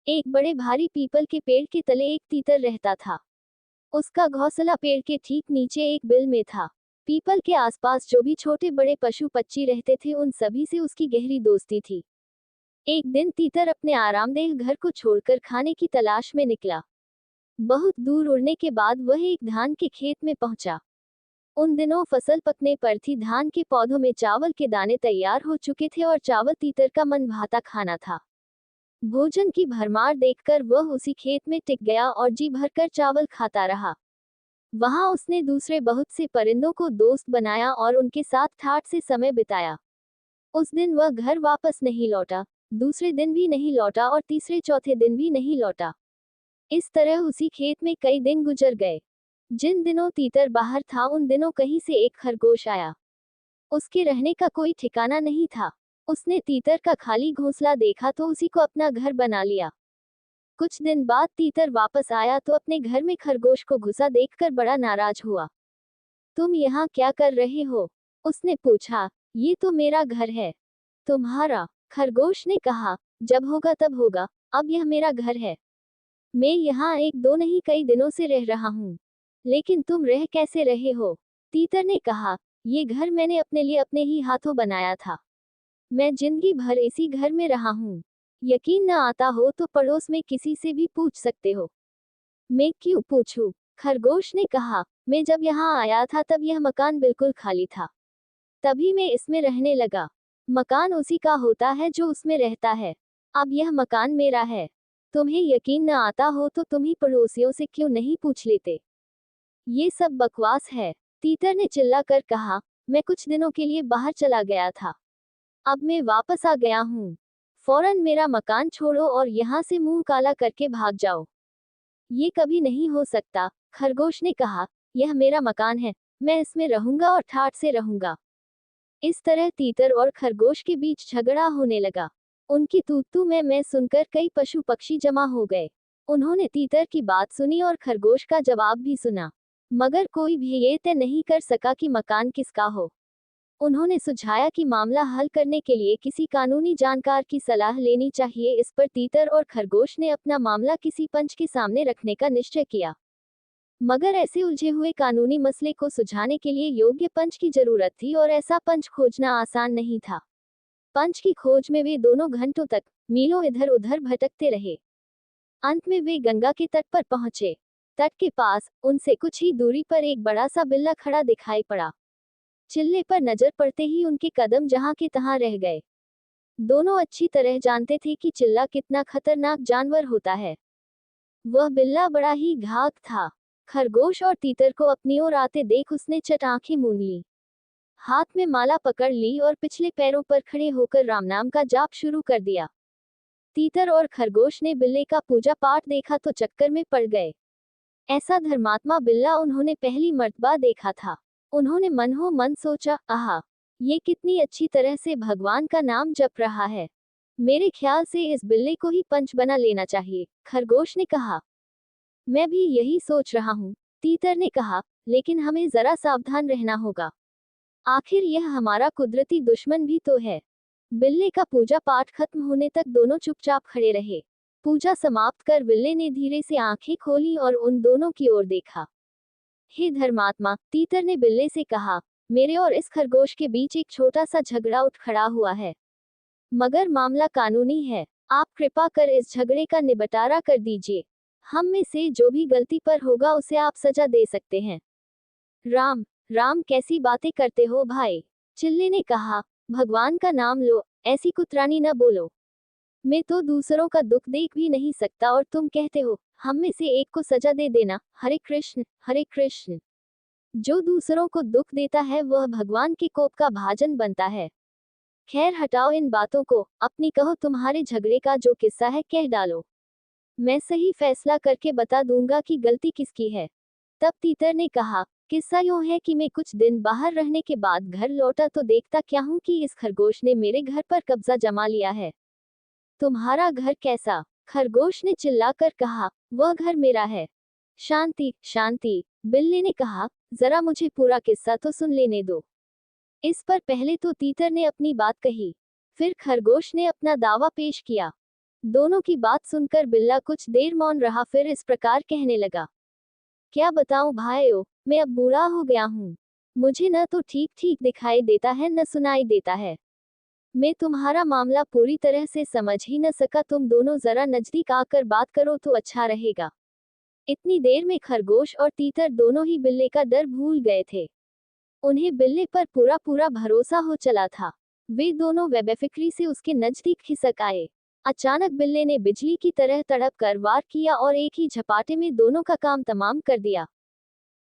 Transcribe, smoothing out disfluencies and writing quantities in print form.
एक बड़े भारी पीपल के पेड़ के तले एक तीतर रहता था। उसका घोंसला पेड़ के ठीक नीचे एक बिल में था। पीपल के आसपास जो भी छोटे बड़े पशु पक्षी रहते थे उन सभी से उसकी गहरी दोस्ती थी। एक दिन तीतर अपने आरामदेह घर को छोड़कर खाने की तलाश में निकला। बहुत दूर उड़ने के बाद वह एक धान के खेत में पहुंचा। उन दिनों फसल पकने पर थी, धान के पौधों में चावल के दाने तैयार हो चुके थे और चावल तीतर का मन भाता खाना था। भोजन की भरमार देखकर वह उसी खेत में टिक गया और जी भरकर चावल खाता रहा। वहां उसने दूसरे बहुत से परिंदों को दोस्त बनाया और उनके साथ ठाठ से समय बिताया। उस दिन वह घर वापस नहीं लौटा, दूसरे दिन भी नहीं लौटा और तीसरे चौथे दिन भी नहीं लौटा। इस तरह उसी खेत में कई दिन गुजर गए। जिन दिनों तीतर बाहर था उन दिनों कहीं से एक खरगोश आया। उसके रहने का कोई ठिकाना नहीं था। उसने तीतर का खाली घोंसला देखा तो उसी को अपना घर बना लिया। कुछ दिन बाद तीतर वापस आया तो अपने घर में खरगोश को घुसा देखकर बड़ा नाराज हुआ। तुम यहाँ क्या कर रहे हो? उसने पूछा। ये तो मेरा घर है। तुम्हारा? खरगोश ने कहा। जब होगा तब होगा, अब यह मेरा घर है। मैं यहाँ एक दो नहीं कई दिनों से रह रहा हूँ। लेकिन तुम रह कैसे रहे हो? तीतर ने कहा। ये घर मैंने अपने लिए अपने ही हाथों बनाया था। मैं जिंदगी भर इसी घर में रहा हूँ। यकीन न आता हो तो पड़ोस में किसी से भी पूछ सकते हो। मैं क्यों पूछूं? खरगोश ने कहा। मैं जब यहाँ आया था तब यह मकान बिल्कुल खाली था। तभी मैं इसमें रहने लगा। मकान उसी का होता है जो उसमें रहता है। अब यह मकान मेरा है। तुम्हें यकीन न आता हो तो तुम ही पड़ोसियों से क्यों नहीं पूछ लेते? ये सब बकवास है, तीतर ने चिल्लाकर कहा। मैं कुछ दिनों के लिए बाहर चला गया था। अब मैं वापस आ गया हूँ। फौरन मेरा मकान छोड़ो और यहाँ से मुंह काला करके भाग जाओ। ये कभी नहीं हो सकता, खरगोश ने कहा। यह मेरा मकान है, मैं इसमें रहूंगा और ठाठ से रहूंगा। इस तरह तीतर और खरगोश के बीच झगड़ा होने लगा। उनकी तू मैं सुनकर कई पशु पक्षी जमा हो गए। उन्होंने तीतर की बात सुनी और खरगोश का जवाब भी सुना, मगर कोई भी ये तय नहीं कर सका कि मकान किसका हो। उन्होंने सुझाया कि मामला हल करने के लिए किसी कानूनी जानकार की सलाह लेनी चाहिए। इस पर तीतर और खरगोश ने अपना मामला किसी पंच के सामने रखने का निश्चय किया। मगर ऐसे उलझे हुए कानूनी मसले को सुलझाने के लिए योग्य पंच की जरूरत थी और ऐसा पंच खोजना आसान नहीं था। पंच की खोज में वे दोनों घंटों तक, मीलों इधर उधर भटकते रहे। अंत में वे गंगा के तट पर पहुंचे। तट के पास उनसे कुछ ही दूरी पर एक बड़ा सा बिल्ला खड़ा दिखाई पड़ा। चिल्ले पर नजर पड़ते ही उनके कदम जहां के तहां रह गए। दोनों अच्छी तरह जानते थे कि चिल्ला कितना खतरनाक जानवर होता है। वह बिल्ला बड़ा ही घात था। खरगोश और तीतर को अपनी ओर आते देख उसने चट आंखें मूंद ली, हाथ में माला पकड़ ली और पिछले पैरों पर खड़े होकर राम नाम का जाप शुरू कर दिया। तीतर और खरगोश ने बिल्ले का पूजा पाठ देखा तो चक्कर में पड़ गए। ऐसा धर्मात्मा बिल्ला उन्होंने पहली मर्तबा देखा था। उन्होंने मन हो मन सोचा, आहा, ये कितनी अच्छी तरह से भगवान का नाम जप रहा है। मेरे ख्याल से इस बिल्ले को ही पंच बना लेना चाहिए। खरगोश ने कहा। मैं भी यही सोच रहा हूँ, तीतर ने कहा, लेकिन हमें जरा सावधान रहना होगा। आखिर यह हमारा कुदरती दुश्मन भी तो है। बिल्ले का पूजा पाठ खत्म होने तक दोनों चुपचाप खड़े रहे। पूजा समाप्त कर बिल्ले ने धीरे से आंखें खोली और उन दोनों की ओर देखा। हे धर्मात्मा, तीतर ने बिल्ले से कहा, मेरे और इस खरगोश के बीच एक छोटा सा झगड़ा उठ खड़ा हुआ है, मगर मामला कानूनी है। आप कृपा कर इस झगड़े का निबटारा कर दीजिए। हम में से जो भी गलती पर होगा उसे आप सजा दे सकते हैं। राम राम कैसी बातें करते हो भाई? चिल्ले ने कहा। भगवान का नाम लो, ऐसी कुतरानी न बोलो। मैं तो दूसरों का दुख देख भी नहीं सकता और तुम कहते हो हम में से एक को सजा दे देना। हरे कृष्ण हरे कृष्ण। जो दूसरों को दुख देता है वह भगवान के कोप का भाजन बनता है। खैर हटाओ इन बातों को, अपनी कहो तुम्हारे झगड़े का जो किस्सा है कह डालो। मैं सही फैसला करके बता दूंगा कि गलती किसकी है। तब तीतर ने कहा, किस्सा यूं है कि मैं कुछ दिन बाहर रहने के बाद घर लौटा तो देखता क्या हूं कि इस खरगोश ने मेरे घर पर कब्जा जमा लिया है। तुम्हारा घर कैसा? खरगोश ने चिल्लाकर कहा। वह घर मेरा है। शांति शांति, बिल्ली ने कहा। जरा मुझे पूरा किस्सा तो सुन लेने दो। इस पर पहले तो तीतर ने अपनी बात कही, फिर खरगोश ने अपना दावा पेश किया। दोनों की बात सुनकर बिल्ला कुछ देर मौन रहा, फिर इस प्रकार कहने लगा, क्या बताऊं भाइयों, मैं अब बूढ़ा हो गया हूँ। मुझे न तो ठीक ठीक दिखाई देता है न सुनाई देता है। मैं तुम्हारा मामला पूरी तरह से समझ ही न सका, तुम दोनों जरा नजदीक आकर बात करो तो अच्छा रहेगा। इतनी देर में खरगोश और तीतर दोनों ही बिल्ले का डर भूल गए थे। उन्हें बिल्ले पर पूरा पूरा भरोसा हो चला था। वे दोनों बेफिक्री से उसके नजदीक खिसक आए। अचानक बिल्ले ने बिजली की तरह तड़प कर वार किया और एक ही झपाटे में दोनों का काम तमाम कर दिया।